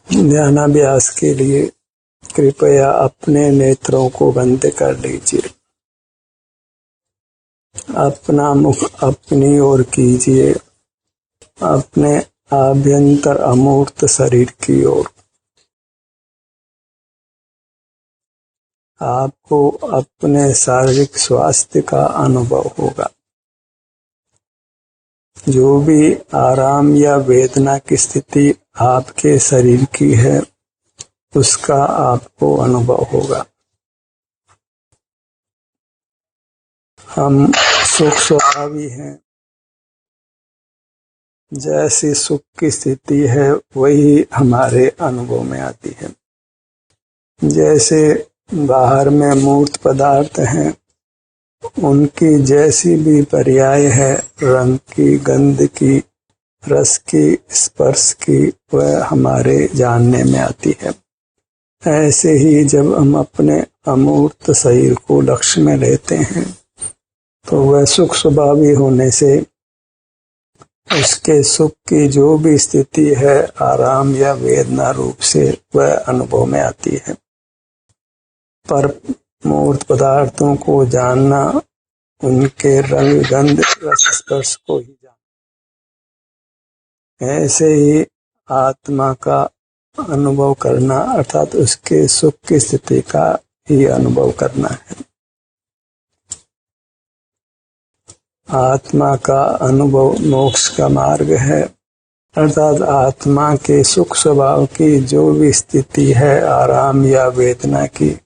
ध्यानाभ्यास के लिए कृपया अपने नेत्रों को बंद कर लीजिए। अपना मुख अपनी ओर कीजिए, अपने आभ्यंतर अमूर्त शरीर की ओर। आपको अपने शारीरिक स्वास्थ्य का अनुभव होगा। जो भी आराम या वेदना की स्थिति आपके शरीर की है, उसका आपको अनुभव होगा। हम सुख स्वभावी हैं। जैसी सुख की स्थिति है वही हमारे अनुभव में आती है। जैसे बाहर में मूर्त पदार्थ हैं, उनकी जैसी भी पर्याय है, रंग की, गंध की, रस की, स्पर्श की, वह हमारे जानने में आती है। ऐसे ही जब हम अपने अमूर्त शरीर को लक्ष्य में लेते हैं, तो वह सुख स्वभावी होने से उसके सुख की जो भी स्थिति है, आराम या वेदना रूप से वह अनुभव में आती है। पर मूर्त पदार्थों को जानना, उनके रंग, गंध, रस, स्पर्श को ही जानना। ऐसे ही आत्मा का अनुभव करना अर्थात उसके सुख की स्थिति का ही अनुभव करना है। आत्मा का अनुभव मोक्ष का मार्ग है, अर्थात आत्मा के सुख स्वभाव की जो भी स्थिति है, आराम या वेदना की,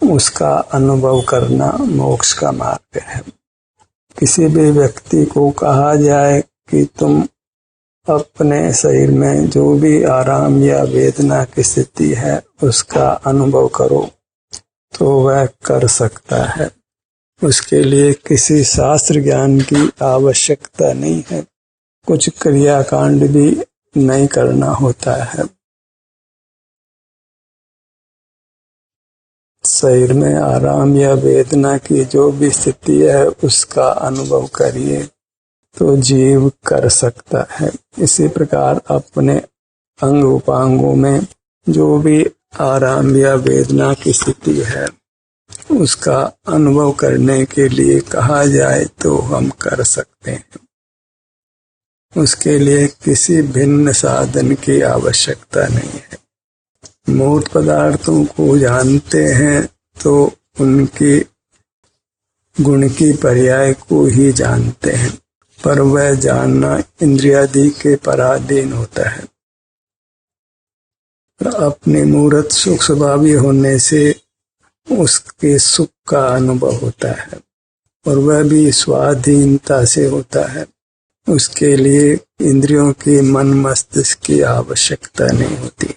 उसका अनुभव करना मोक्ष का मार्ग है। किसी भी व्यक्ति को कहा जाए कि तुम अपने शरीर में जो भी आराम या वेदना की स्थिति है उसका अनुभव करो, तो वह कर सकता है। उसके लिए किसी शास्त्र ज्ञान की आवश्यकता नहीं है, कुछ क्रियाकांड भी नहीं करना होता है। शरीर में आराम या वेदना की जो भी स्थिति है उसका अनुभव करिए, तो जीव कर सकता है। इसी प्रकार अपने अंग उपांगों में जो भी आराम या वेदना की स्थिति है उसका अनुभव करने के लिए कहा जाए तो हम कर सकते हैं। उसके लिए किसी भिन्न साधन की आवश्यकता नहीं है। मूर्त पदार्थों को जानते हैं तो उनकी गुण की पर्याय को ही जानते हैं, पर वह जानना इंद्रियादि के पराधीन होता है। अपने मूर्त सुख स्वभावी होने से उसके सुख का अनुभव होता है, और वह भी स्वाधीनता से होता है। उसके लिए इंद्रियों की, मन मस्तिष्क की आवश्यकता नहीं होती।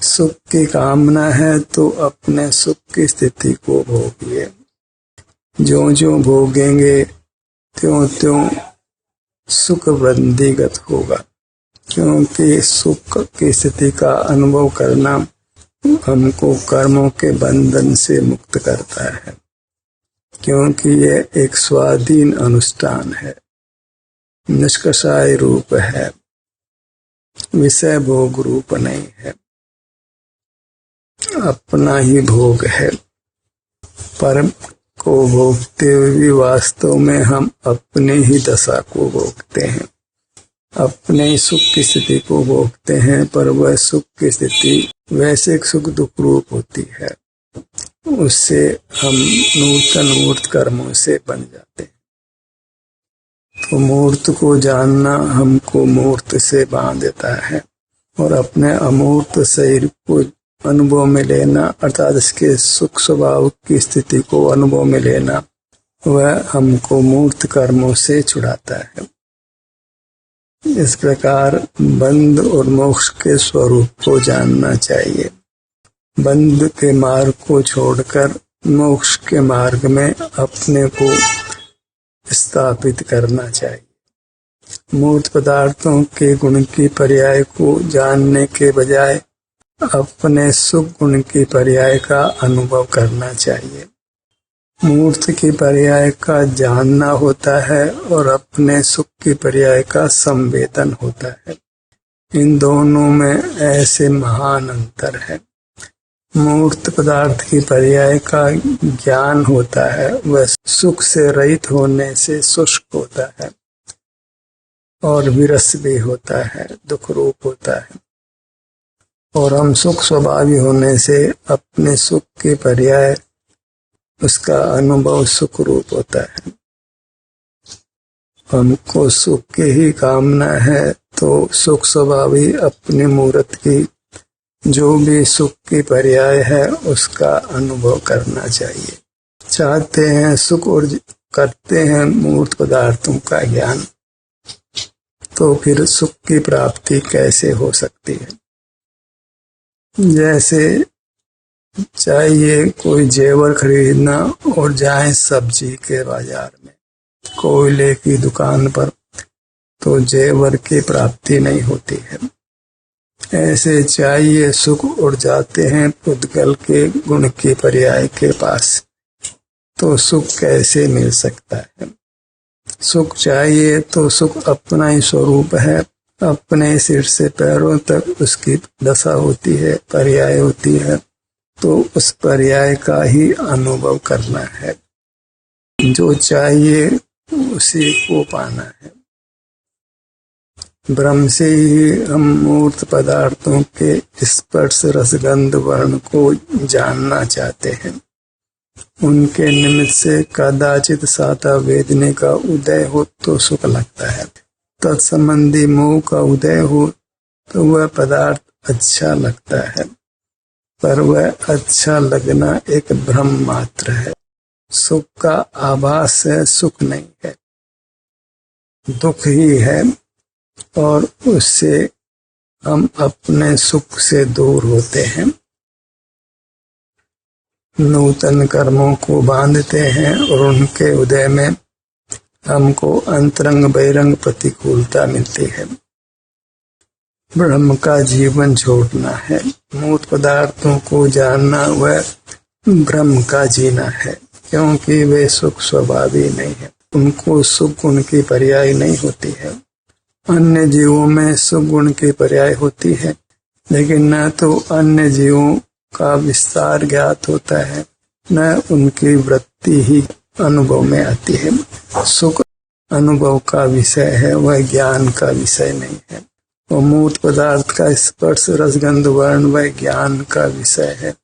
सुख की कामना है तो अपने सुख की स्थिति को भोगिए। जो जो भोगेंगे त्यों त्यों सुख वृद्धिगत होगा, क्योंकि सुख की स्थिति का अनुभव करना हमको कर्मों के बंधन से मुक्त करता है, क्योंकि यह एक स्वाधीन अनुष्ठान है, निष्कषाय रूप है, विषय भोग रूप नहीं है, अपना ही भोग है। परम को भोगते हुए भी वास्तव में हम अपने ही दशा को भोगते हैं, अपने ही सुख की स्थिति को भोगते हैं, पर वह सुख की स्थिति वैसे सुख दुख रूप होती है। उससे हम नूतन मूर्त कर्मों से बन जाते हैं। तो मूर्त को जानना हमको मूर्त से बांध देता है, और अपने अमूर्त शरीर को अनुभव में लेना अर्थात इसके सुख स्वभाव की स्थिति को अनुभव में लेना, वह हमको मूर्त कर्मों से छुड़ाता है। इस प्रकार बंध और मोक्ष के स्वरूप को जानना चाहिए। बंध के मार्ग को छोड़कर मोक्ष के मार्ग में अपने को स्थापित करना चाहिए। मूर्त पदार्थों के गुण की पर्याय को जानने के बजाय अपने सुख गुण की पर्याय का अनुभव करना चाहिए। मूर्त की पर्याय का जानना होता है और अपने सुख की पर्याय का संवेदन होता है। इन दोनों में ऐसे महान अंतर है। मूर्त पदार्थ की पर्याय का ज्ञान होता है, वह सुख से रहित होने से शुष्क होता है और विरस भी होता है, दुख रूप होता है। और हम सुख स्वभावी होने से अपने सुख के पर्याय उसका अनुभव सुख रूप होता है। हमको सुख की ही कामना है तो सुख स्वभावी अपने मूर्त की जो भी सुख की पर्याय है उसका अनुभव करना चाहिए। चाहते हैं सुख और करते हैं मूर्त पदार्थों का ज्ञान, तो फिर सुख की प्राप्ति कैसे हो सकती है। जैसे चाहिए कोई जेवर खरीदना और जाए सब्जी के बाजार में, कोयले की दुकान पर, तो जेवर की प्राप्ति नहीं होती है। ऐसे चाहिए सुख और जाते हैं पुद्गल के गुण के पर्याय के पास, तो सुख कैसे मिल सकता है। सुख चाहिए तो सुख अपना ही स्वरूप है, अपने सिर से पैरों तक उसकी दशा होती है, पर्याय होती है, तो उस पर्याय का ही अनुभव करना है। जो चाहिए उसी को पाना है। ब्रह्म से ही हम मूर्त पदार्थों के स्पर्श रसगंध वर्ण को जानना चाहते हैं। उनके निमित्त से कदाचित साता वेदने का उदय हो तो सुख लगता है, तत्संबंधी मोह का उदय हो तो वह पदार्थ अच्छा लगता है, पर वह अच्छा लगना एक भ्रम मात्र है। सुख का आभास है, सुख नहीं है, दुख ही है, और उससे हम अपने सुख से दूर होते हैं। नूतन कर्मों को बांधते हैं और उनके उदय में हमको अंतरंग बहिरंग प्रतिकूलता मिलती है। ब्रह्म का जीवन छोड़ना है, मूर्त पदार्थों को जानना वह ब्रह्म का जीना है, क्योंकि वे सुख स्वभावी नहीं है, उनको सुख गुण की पर्याय नहीं होती है। अन्य जीवों में सुख गुण की पर्याय होती है, लेकिन न तो अन्य जीवों का विस्तार ज्ञात होता है, न उनकी वृत्ति ही अनुभव में आती है। सुख अनुभव का विषय है, वह ज्ञान का विषय नहीं है। और मूर्त पदार्थ का स्पर्श रसगंध वर्ण वह ज्ञान का विषय है,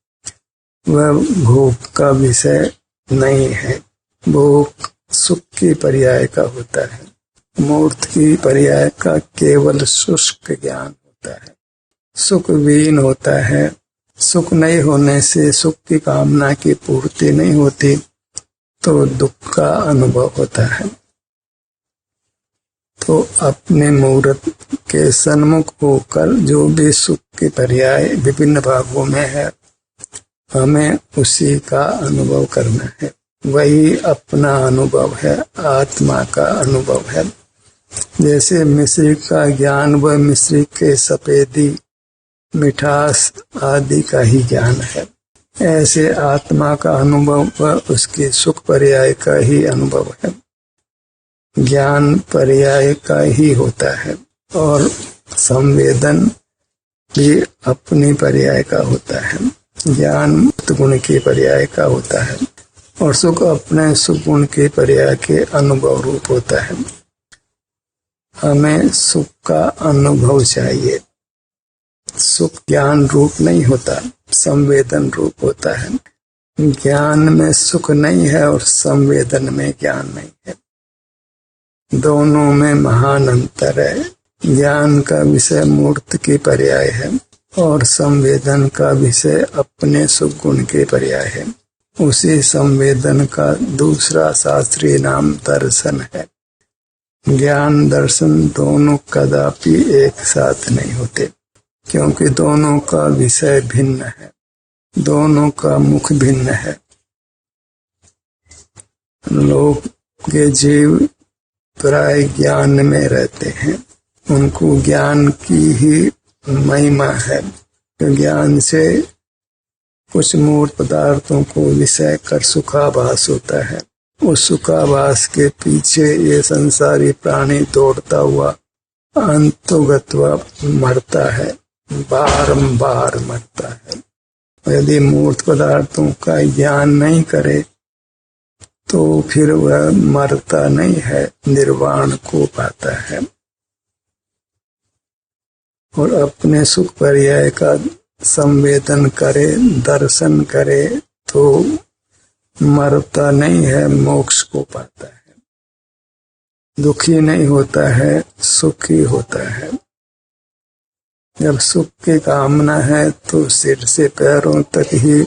वह भोग का विषय नहीं है। भोग सुख की पर्याय का होता है, मूर्त की पर्याय का केवल शुष्क ज्ञान होता है। सुख विहीन होता है, सुख नहीं होने से सुख की कामना की पूर्ति नहीं होती, तो दुख का अनुभव होता है। तो अपने मूर्त के सन्मुख होकर जो भी सुख के पर्याय विभिन्न भागों में है, हमें उसी का अनुभव करना है। वही अपना अनुभव है, आत्मा का अनुभव है। जैसे मिश्री का ज्ञान व मिश्री के सफेदी मिठास आदि का ही ज्ञान है, ऐसे आत्मा का अनुभव व उसके सुख पर्याय का ही अनुभव है। ज्ञान पर्याय का ही होता है और संवेदन भी अपनी पर्याय का होता है। ज्ञान गुण के पर्याय का होता है और सुख अपने सुख गुण के पर्याय के अनुभव रूप होता है। हमें सुख का अनुभव चाहिए। सुख ज्ञान रूप नहीं होता, संवेदन रूप होता है। ज्ञान में सुख नहीं है और संवेदन में ज्ञान नहीं है, दोनों में महान अंतर है। ज्ञान का विषय मूर्त की पर्याय है और संवेदन का विषय अपने सुख गुण के पर्याय है। उसी संवेदन का दूसरा शास्त्रीय नाम दर्शन है। ज्ञान दर्शन दोनों कदापि एक साथ नहीं होते, क्योंकि दोनों का विषय भिन्न है, दोनों का मुख भिन्न है। लोग के जीव प्राय ज्ञान में रहते हैं, उनको ज्ञान की ही महिमा है। तो ज्ञान से कुछ मूर्त पदार्थों को विषय कर सुखाभास होता है। उस सुखाभास के पीछे ये संसारी प्राणी दौड़ता हुआ अंतोगत्वा मरता है, बारंबार मरता है। यदि मूर्त पदार्थों का ज्ञान नहीं करे तो फिर वह मरता नहीं है, निर्वाण को पाता है। और अपने सुख पर्याय का संवेदन करे, दर्शन करे तो मरता नहीं है, मोक्ष को पाता है। दुखी नहीं होता है, सुखी होता है। जब सुख की कामना है तो सिर से पैरों तक ही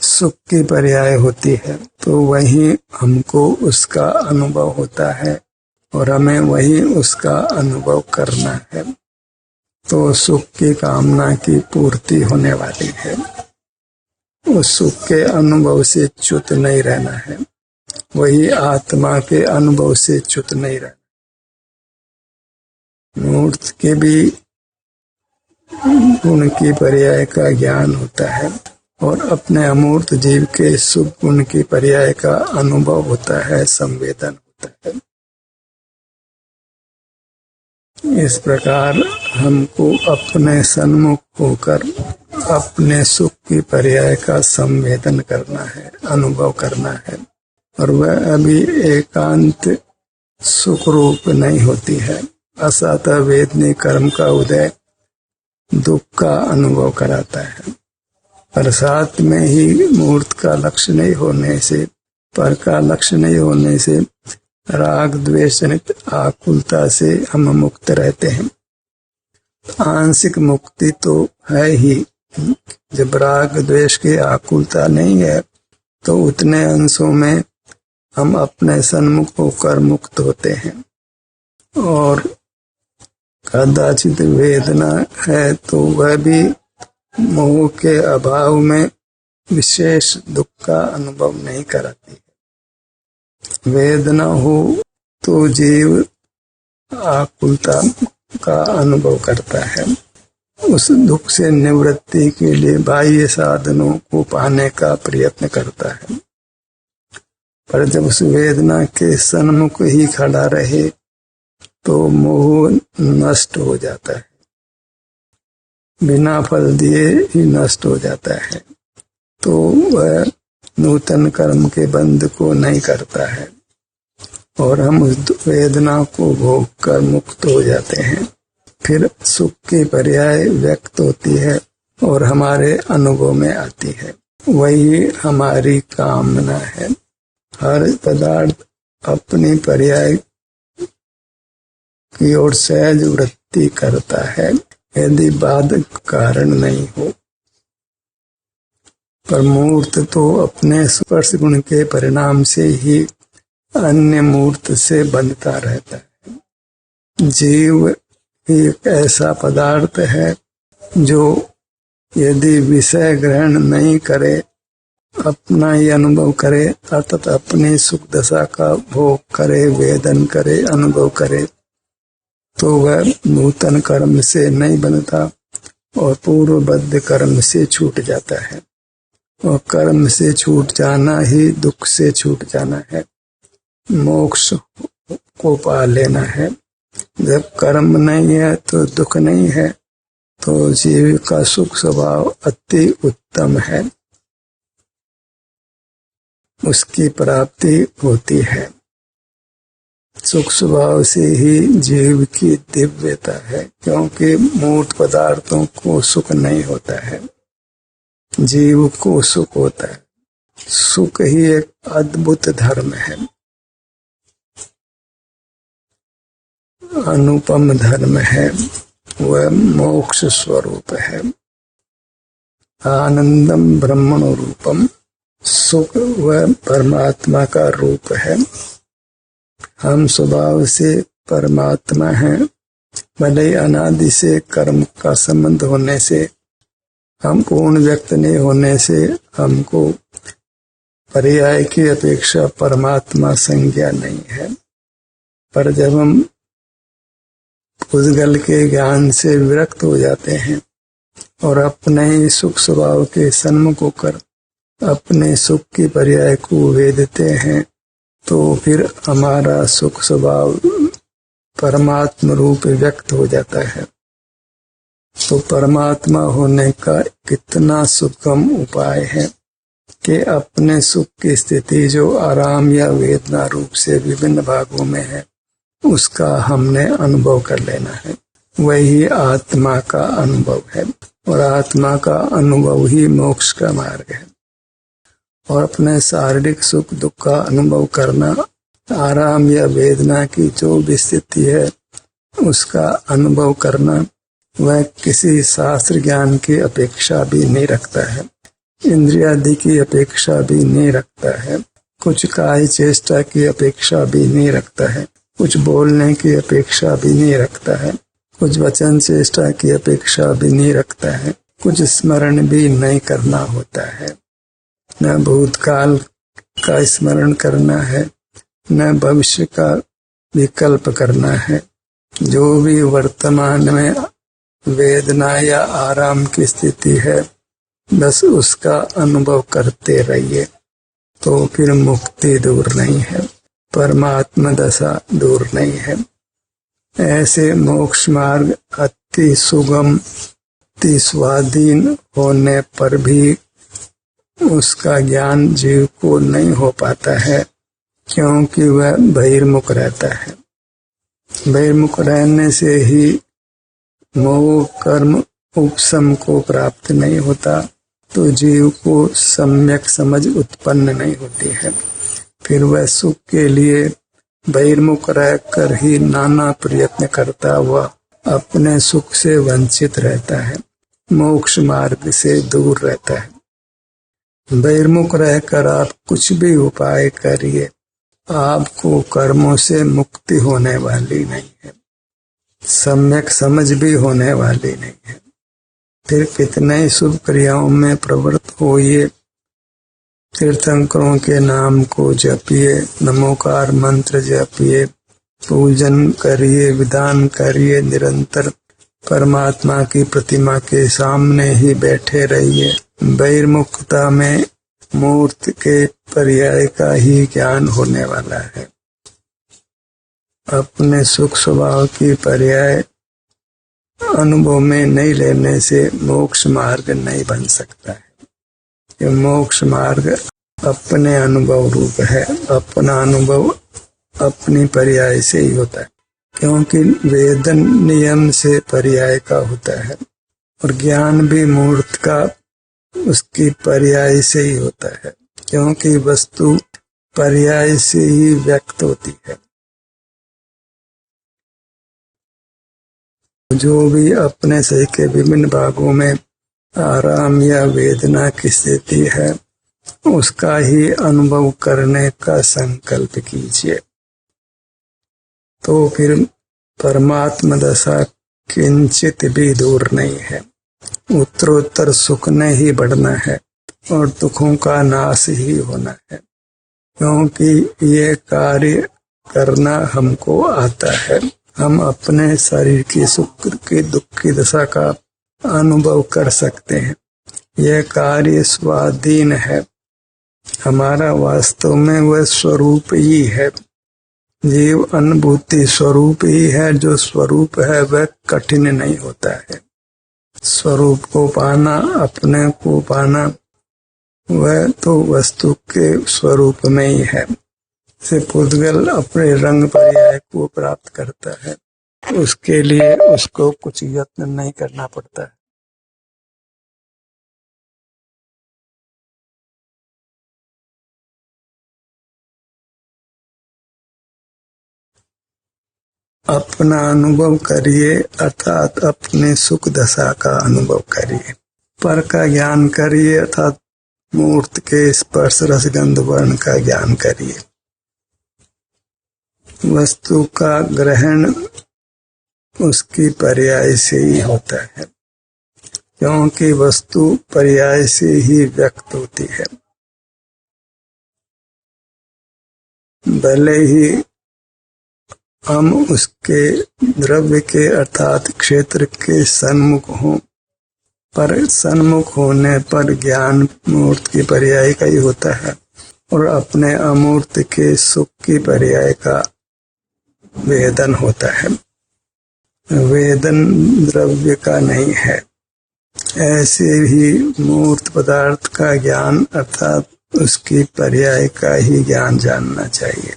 सुख की पर्याय होती है, तो वही हमको उसका अनुभव होता है और हमें वही उसका अनुभव करना है। तो सुख की कामना की पूर्ति होने वाली है। उस सुख के अनुभव से च्युत नहीं रहना है, वही आत्मा के अनुभव से च्युत नहीं रहना। मूर्त के भी गुण की पर्याय का ज्ञान होता है और अपने अमूर्त जीव के सुख गुण की पर्याय का अनुभव होता है, संवेदन होता है। इस प्रकार हमको अपने सन्मुख होकर अपने सुख की पर्याय का संवेदन करना है, अनुभव करना है। और वह अभी एकांत सुख रूप नहीं होती है। असत वेदनी कर्म का उदय दुख का अनुभव कराता है। पर साथ में ही मूर्त का लक्ष्य नहीं होने से, पर का लक्ष्य नहीं होने से राग द्वेष जनित आकुलता से हम मुक्त रहते हैं। आंशिक मुक्ति तो है ही। जब राग द्वेष की आकुलता नहीं है तो उतने अंशों में हम अपने सन्मुख होकर मुक्त होते हैं। और कदाचित वेदना है तो वह भी मोह के अभाव में विशेष दुख का अनुभव नहीं कराती है। वेदना हो तो जीव आकुलता का अनुभव करता है। उस दुख से निवृत्ति के लिए बाह्य साधनों को पाने का प्रयत्न करता है। पर जब उस वेदना के सन्मुख ही खड़ा रहे तो मोह नष्ट हो जाता है, बिना फल दिए ही नष्ट हो जाता है। तो वह नूतन कर्म के बंध को नहीं करता है और हम उस वेदना को भोग कर मुक्त हो जाते हैं। फिर सुख की पर्याय व्यक्त होती है और हमारे अनुभव में आती है। वही हमारी कामना है। हर पदार्थ अपनी पर्याय की ओर सहज वृत्ति करता है यदि बाधक कारण नहीं हो। पर मूर्त तो अपने स्पर्श गुण के परिणाम से ही अन्य मूर्त से बनता रहता है। जीव एक ऐसा पदार्थ है जो यदि विषय ग्रहण नहीं करे, अपना ही अनुभव करे, अर्थात अपनी सुख दशा का भोग करे, वेदन करे, अनुभव करे, तो वह नूतन कर्म से नहीं बनता और पूर्वबद्ध कर्म से छूट जाता है। और कर्म से छूट जाना ही दुख से छूट जाना है, मोक्ष को पा लेना है। जब कर्म नहीं है तो दुख नहीं है, तो जीव का सुख स्वभाव अति उत्तम है, उसकी प्राप्ति होती है। सुख स्वभाव से ही जीव की दिव्यता है, क्योंकि मूर्त पदार्थों को सुख नहीं होता है, जीव को सुख होता है। सुख ही एक अद्भुत धर्म है, अनुपम धर्म है, वह मोक्ष स्वरूप है। आनंदम ब्रह्मण रूपम, सुख वह परमात्मा का रूप है। हम स्वभाव से परमात्मा हैं, भले अनादि से कर्म का संबंध होने से, हम पूर्ण व्यक्त नहीं होने से हमको पर्याय की अपेक्षा परमात्मा संज्ञा नहीं है। पर जब हम उद्गल के ज्ञान से विरक्त हो जाते हैं और अपने ही सुख स्वभाव के सन्मुख होकर अपने सुख की पर्याय को वेदते हैं, तो फिर हमारा सुख स्वभाव परमात्मा रूप व्यक्त हो जाता है। तो परमात्मा होने का कितना सुगम उपाय है कि अपने सुख की स्थिति जो आराम या वेदना रूप से विभिन्न भागों में है, उसका हमने अनुभव कर लेना है। वही आत्मा का अनुभव है और आत्मा का अनुभव ही मोक्ष का मार्ग है। और अपने शारीरिक सुख दुख का अनुभव करना, आराम या वेदना की जो भी स्थिति है उसका अनुभव करना, वह किसी शास्त्र ज्ञान की अपेक्षा भी नहीं रखता है, इंद्रियादि की अपेक्षा भी नहीं रखता है, कुछ काय चेष्टा की अपेक्षा भी नहीं रखता है, कुछ बोलने की अपेक्षा भी नहीं रखता है, कुछ वचन चेष्टा की अपेक्षा भी नहीं रखता है, कुछ स्मरण भी नहीं करना होता है। न भूतकाल का स्मरण करना है, न भविष्य का विकल्प करना है। जो भी वर्तमान में वेदना या आराम की स्थिति है, बस उसका अनुभव करते रहिए, तो फिर मुक्ति दूर नहीं है, परमात्मा दशा दूर नहीं है। ऐसे मोक्ष मार्ग अति सुगम, अति स्वाधीन होने पर भी उसका ज्ञान जीव को नहीं हो पाता है, क्योंकि वह बहिर्मुख रहता है। बहिर्मुख रहने से ही मोह कर्म उपशम को प्राप्त नहीं होता, तो जीव को सम्यक समझ उत्पन्न नहीं होती है। फिर वह सुख के लिए बहिर्मुख रहकर ही नाना प्रयत्न करता हुआ अपने सुख से वंचित रहता है, मोक्ष मार्ग से दूर रहता है। बहिर्मुख रहकर आप कुछ भी उपाय करिए, आपको कर्मों से मुक्ति होने वाली नहीं है, सम्यक समझ भी होने वाली नहीं है। फिर कितने ही शुभ क्रियाओं में प्रवृत्त होइए, तीर्थंकरों के नाम को जपिए, नमोकार मंत्र जपिए, पूजन करिए, विधान करिए, निरंतर परमात्मा की प्रतिमा के सामने ही बैठे रहिए। बहिर्मुखता में मूर्त के पर्याय का ही ज्ञान होने वाला है। अपने सुख स्वभाव की पर्याय अनुभव में नहीं लेने से मोक्ष मार्ग नहीं बन सकता है। ये मोक्ष मार्ग अपने अनुभव रूप है, अपना अनुभव अपनी पर्याय से ही होता है, क्योंकि वेदन नियम से पर्याय का होता है और ज्ञान भी मूर्त का उसकी पर्याय से ही होता है, क्योंकि वस्तु पर्याय से ही व्यक्त होती है। जो भी अपने शरीर के विभिन्न भागों में आराम या वेदना की स्थिति है, उसका ही अनुभव करने का संकल्प कीजिए, तो फिर परमात्मा दशा किंचित भी दूर नहीं है। उत्तरोत्तर सुख ने ही बढ़ना है और दुखों का नाश ही होना है, क्योंकि ये कार्य करना हमको आता है। हम अपने शरीर की सुख की दुख की दशा का अनुभव कर सकते हैं। यह कार्य स्वाधीन है, हमारा वास्तव में वह स्वरूप ही है। जीव अनुभूति स्वरूप ही है, जो स्वरूप है वह कठिन नहीं होता है। स्वरूप को पाना, अपने को पाना, वह तो वस्तु के स्वरूप में ही है। से पुद्गल अपने रंग पर्याय को प्राप्त करता है, उसके लिए उसको कुछ यत्न नहीं करना पड़ता है। अपना अनुभव करिए, अर्थात अपने सुख दशा का अनुभव करिए। पर का ज्ञान करिए, अर्थात मूर्त के स्पर्श रस गंध वर्ण का ज्ञान करिए। वस्तु का ग्रहण उसकी पर्याय से ही होता है, क्योंकि वस्तु पर्याय से ही व्यक्त होती है। भले ही हम उसके द्रव्य के अर्थात क्षेत्र के सन्मुख हों, पर सन्मुख होने पर ज्ञान मूर्त की पर्याय का ही होता है और अपने अमूर्त के सुख की पर्याय का वेदन होता है। वेदन द्रव्य का नहीं है। ऐसे ही मूर्त पदार्थ का ज्ञान अर्थात उसकी पर्याय का ही ज्ञान जानना चाहिए,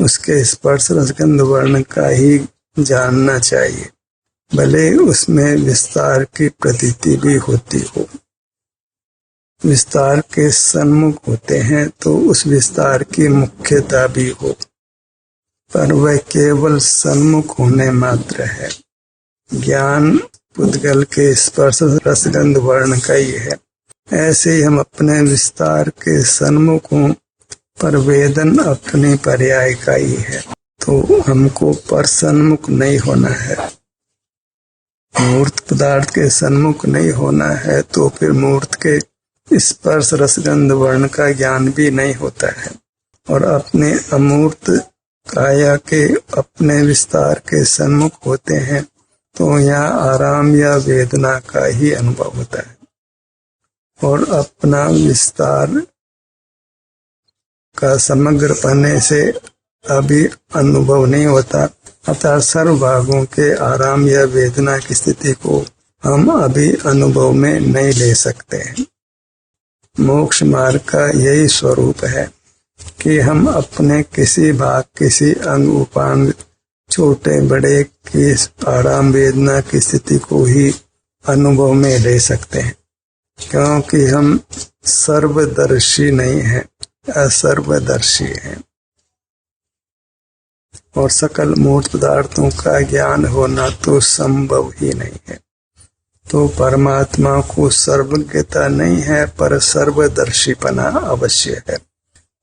उसके स्पर्श रसगंध वर्ण का ही जानना चाहिए, भले उसमें विस्तार की प्रतीति भी होती हो। विस्तार के सन्मुख होते हैं तो उस विस्तार की मुख्यता भी हो, पर वह केवल सन्मुख होने मात्र है। ज्ञान पुद्गल के स्पर्श रसगंध वर्ण का ही है। ऐसे ही हम अपने विस्तार के सन्मुख हों, पर वेदन अपने पर्याय का ही है, तो हमको पर सन्मुख नहीं होना है। मूर्त पदार्थ के सन्मुख नहीं होना है तो फिर मूर्त के स्पर्श रसगंध वर्ण का ज्ञान भी नहीं होता है, और अपने अमूर्त काया के अपने विस्तार के सन्मुख होते हैं तो यहाँ आराम या वेदना का ही अनुभव होता है, और अपना विस्तार का समग्र पने से अभी अनुभव नहीं होता, अतः सर्व भागों के आराम या वेदना की स्थिति को हम अभी अनुभव में नहीं ले सकते हैं। मोक्ष मार्ग का यही स्वरूप है कि हम अपने किसी भाग, किसी अंग उपांग, छोटे बड़े की आराम वेदना की स्थिति को ही अनुभव में ले सकते हैं, क्योंकि हम सर्वदर्शी नहीं हैं, असर्वदर्शी हैं, और सकल मूर्त पदार्थों का ज्ञान होना तो संभव ही नहीं है। तो परमात्मा को सर्वज्ञता नहीं है, पर सर्वदर्शीपना अवश्य है।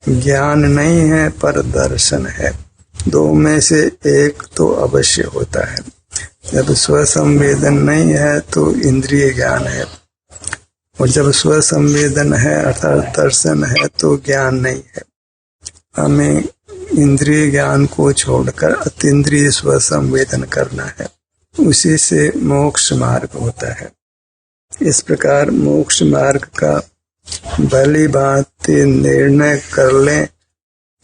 ज्ञान नहीं है पर दर्शन है, दो में से एक तो अवश्य होता है। जब स्वसंवेदन नहीं है तो इंद्रिय ज्ञान है, और जब स्वसंवेदन है अर्थात दर्शन है तो ज्ञान नहीं है। हमें इंद्रिय ज्ञान को छोड़कर अतीन्द्रिय स्वसंवेदन करना है, उसी से मोक्ष मार्ग होता है। इस प्रकार मोक्ष मार्ग का भली भांति निर्णय कर लें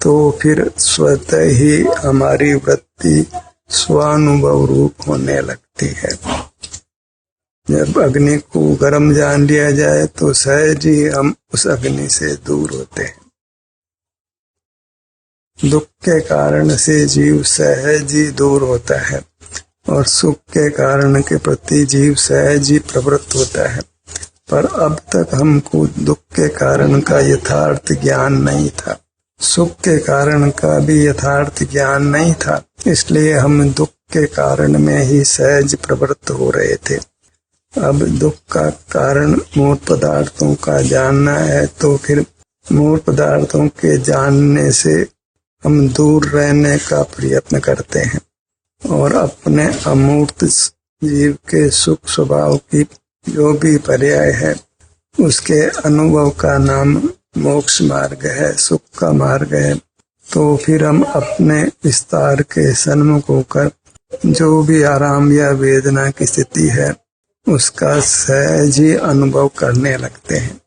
तो फिर स्वतः ही हमारी वृत्ति स्वानुभव रूप होने लगती है। जब अग्नि को गर्म जान लिया जाए तो सहज ही हम उस अग्नि से दूर होते हैं। दुख के कारण से जीव सहज ही दूर होता है, और सुख के कारण के प्रति जीव सहज ही प्रवृत्त होता है, पर अब तक हमको दुख के कारण का यथार्थ ज्ञान नहीं था, सुख के कारण का भी यथार्थ ज्ञान नहीं था, इसलिए हम दुख के कारण में ही सहज प्रवृत्त हो रहे थे। अब दुख का कारण मूर्त पदार्थों का जानना है तो फिर मूर्त पदार्थों के जानने से हम दूर रहने का प्रयत्न करते हैं, और अपने अमूर्त जीव के सुख स्वभाव की जो भी पर्याय है उसके अनुभव का नाम मोक्ष मार्ग है, सुख का मार्ग है। तो फिर हम अपने विस्तार के सन्मुख होकर जो भी आराम या वेदना की स्थिति है उसका सहज ही अनुभव करने लगते हैं।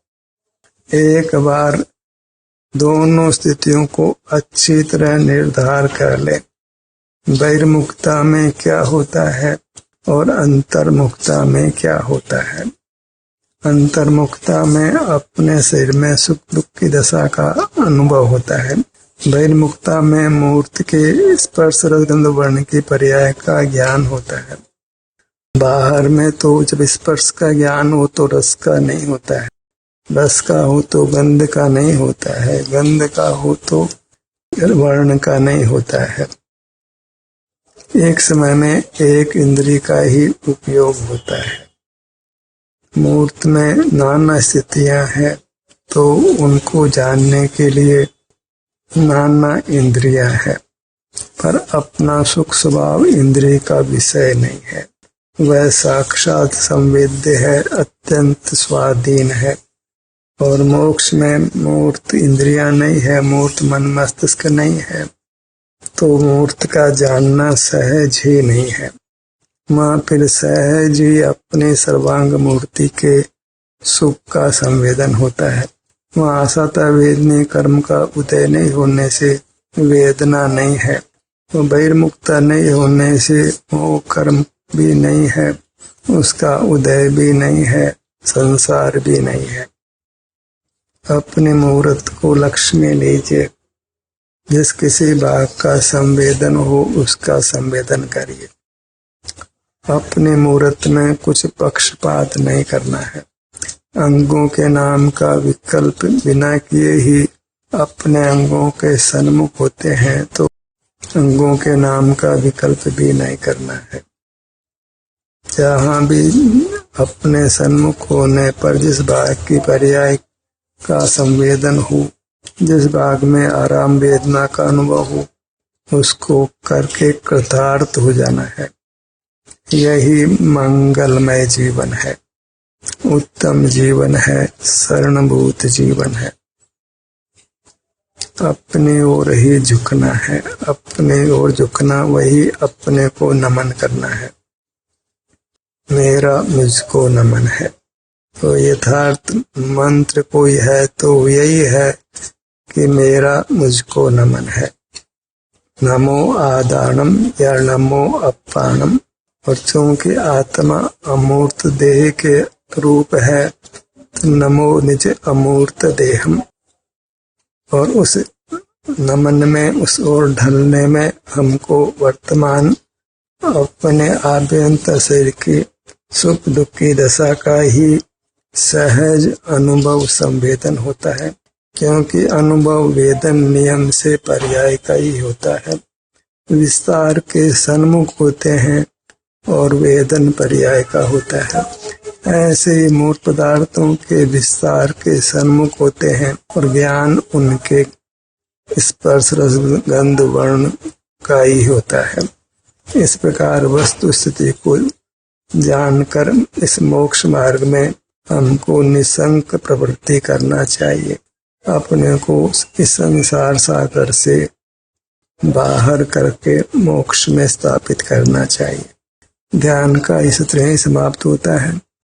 एक बार दोनों स्थितियों को अच्छी तरह निर्धार कर ले, बहिर्मुखता में क्या होता है और अंतर्मुखता में क्या होता है। अंतर्मुखता में अपने शरीर में सुख दुख की दशा का अनुभव होता है, बहिर्मुखता में मूर्ति के स्पर्श रसगंध वर्ण की पर्याय का ज्ञान होता है। बाहर में तो जब स्पर्श का ज्ञान हो तो रस का नहीं होता है, रस का हो तो गंध का नहीं होता है, गंध का हो तो वर्ण का नहीं होता है। एक समय में एक इंद्रिय का ही उपयोग होता है। मूर्त में नाना स्थितियां हैं तो उनको जानने के लिए नाना इंद्रियां हैं, पर अपना सुख स्वभाव इंद्रिय का विषय नहीं है, वह साक्षात संवेद्य है, अत्यंत स्वाधीन है। और मोक्ष में मूर्त इंद्रियां नहीं है, मूर्त मन मस्तिष्क नहीं है, तो मूर्त का जानना सहज ही नहीं है। वहाँ फिर सहज ही अपने सर्वांग मूर्ति के सुख का संवेदन होता है। वहाँ आसाता वेदनी कर्म का उदय नहीं होने से वेदना नहीं है, तो बहिर्मुखता नहीं होने से वो कर्म भी नहीं है, उसका उदय भी नहीं है, संसार भी नहीं है। अपने मुहूर्त को लक्ष्य में लीजिए। जिस किसी भाग का संवेदन हो उसका संवेदन करिए। अपने मुहूर्त में कुछ पक्षपात नहीं करना है। अंगों के नाम का विकल्प बिना किए ही अपने अंगों के सन्मुख होते हैं, तो अंगों के नाम का विकल्प भी नहीं करना है। जहाँ भी अपने सन्मुख होने पर जिस भाग की पर्याय का संवेदन हो, जिस भाग में आराम वेदना का अनुभव हो, उसको करके कृतार्थ हो जाना है। यही मंगलमय जीवन है, उत्तम जीवन है, शरणभूत जीवन है। अपने ओर ही झुकना है, अपने ओर झुकना वही अपने को नमन करना है। मेरा मुझको नमन है। तो यथार्थ मंत्र कोई है तो यही है कि मेरा मुझको नमन है। नमो आदानम या नमो अपानम। और चूंकि आत्मा अमूर्त देह के रूप है, तो नमो निज अमूर्त देहम। और उस नमन में, उस ओर ढलने में हमको वर्तमान अपने आभ्यंतर शरीर की सुख दुख की दशा का ही सहज अनुभव संवेदन होता है, क्योंकि अनुभव वेदन नियम से पर्याय का ही होता है। विस्तार के सन्मुख होते हैं और वेदन पर्याय का होता है। ऐसे ही मूर्त पदार्थों के विस्तार के सन्मुख होते हैं और ज्ञान उनके स्पर्श रस गंध वर्ण का ही होता है। इस प्रकार वस्तु स्थिति को जानकर इस मोक्ष मार्ग में हमको निसंक प्रवृत्ति करना चाहिए। अपने को इस संसार सागर से बाहर करके मोक्ष में स्थापित करना चाहिए। ध्यान का इस तरह ही समाप्त होता है।